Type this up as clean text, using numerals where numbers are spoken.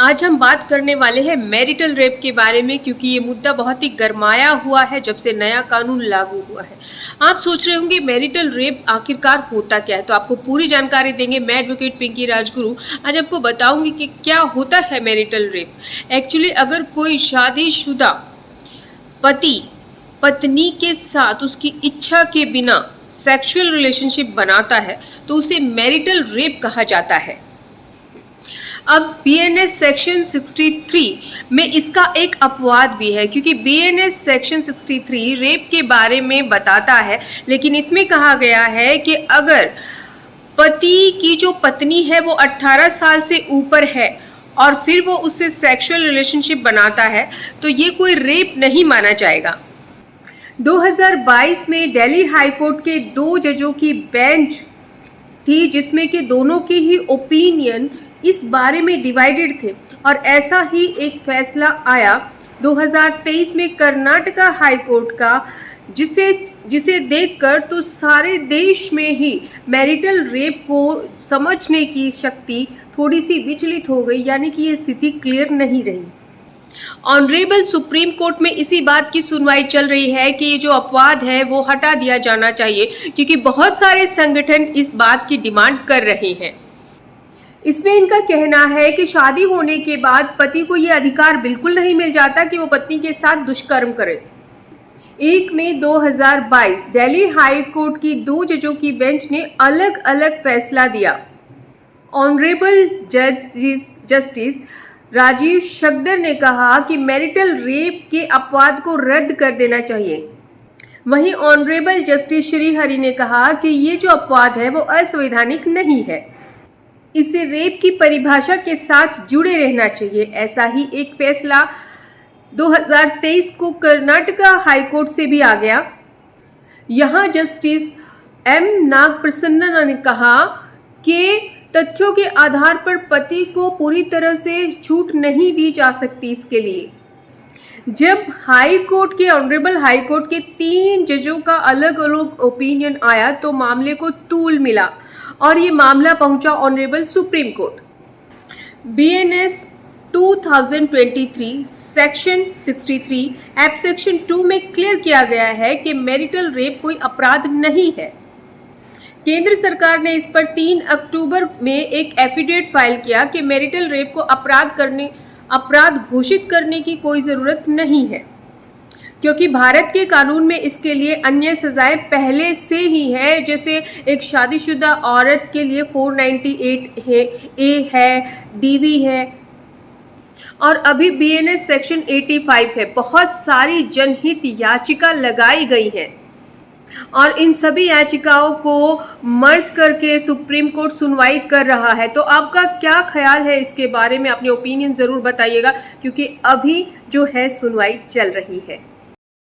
आज हम बात करने वाले हैं मैरिटल रेप के बारे में, क्योंकि ये मुद्दा बहुत ही गरमाया हुआ है जब से नया कानून लागू हुआ है। आप सोच रहे होंगे मैरिटल रेप आखिरकार होता क्या है, तो आपको पूरी जानकारी देंगे। मैं एडवोकेट पिंकी राजगुरु आज आपको बताऊंगी कि क्या होता है मैरिटल रेप। एक्चुअली अगर कोई शादीशुदा पति पत्नी के साथ उसकी इच्छा के बिना सेक्सुअल रिलेशनशिप बनाता है तो उसे मैरिटल रेप कहा जाता है। अब बीएनएस सेक्शन 63 में इसका एक अपवाद भी है, क्योंकि बीएनएस सेक्शन 63 रेप के बारे में बताता है, लेकिन इसमें कहा गया है कि अगर पति की जो पत्नी है वो 18 साल से ऊपर है और फिर वो उससे सेक्सुअल रिलेशनशिप बनाता है तो ये कोई रेप नहीं माना जाएगा। 2022 में दिल्ली हाई कोर्ट के 2 जजों की बेंच थी, जिसमें कि दोनों के ही ओपिनियन इस बारे में डिवाइडेड थे, और ऐसा ही एक फैसला आया 2023 में कर्नाटका हाई कोर्ट का, जिसे देखकर तो सारे देश में ही मैरिटल रेप को समझने की शक्ति थोड़ी सी विचलित हो गई, यानी कि ये स्थिति क्लियर नहीं रही। ऑनरेबल सुप्रीम कोर्ट में इसी बात की सुनवाई चल रही है कि ये जो अपवाद है वो हटा दिया जाना चाहिए, क्योंकि बहुत सारे संगठन इस बात की डिमांड कर रहे हैं। इसमें इनका कहना है कि शादी होने के बाद पति को ये अधिकार बिल्कुल नहीं मिल जाता कि वो पत्नी के साथ दुष्कर्म करे। 1 मई 2022 दिल्ली हाई कोर्ट की 2 जजों की बेंच ने अलग अलग फैसला दिया। ऑनरेबल जस्टिस राजीव शक्दर ने कहा कि मैरिटल रेप के अपवाद को रद्द कर देना चाहिए। वहीं ऑनरेबल जस्टिस श्रीहरि ने कहा कि ये जो अपवाद है वो असंवैधानिक नहीं है, इसे रेप की परिभाषा के साथ जुड़े रहना चाहिए। ऐसा ही एक फैसला 2023 को कर्नाटका हाई कोर्ट से भी आ गया। यहाँ जस्टिस एम नागप्रसन्ना ने कहा कि तथ्यों के आधार पर पति को पूरी तरह से छूट नहीं दी जा सकती। इसके लिए जब हाई कोर्ट के ऑनरेबल हाई कोर्ट के 3 जजों का अलग अलग ओपिनियन आया तो मामले को तूल मिला और ये मामला पहुंचा honourable supreme court. BNS 2023 section 63 app section 2 में क्लियर किया गया है कि मैरिटल रेप कोई अपराध नहीं है। केंद्र सरकार ने इस पर 3 अक्टूबर में एक एफिडेविट फाइल किया कि मैरिटल रेप को अपराध घोषित करने की कोई ज़रूरत नहीं है, क्योंकि भारत के कानून में इसके लिए अन्य सजाएं पहले से ही है। जैसे एक शादीशुदा औरत के लिए 498 है, ए है, डीवी है, और अभी बीएनएस सेक्शन 85 है। बहुत सारी जनहित याचिका लगाई गई हैं और इन सभी याचिकाओं को मर्ज करके सुप्रीम कोर्ट सुनवाई कर रहा है। तो आपका क्या ख्याल है इसके बारे में? अपने ओपिनियन ज़रूर बताइएगा, क्योंकि अभी जो है सुनवाई चल रही है।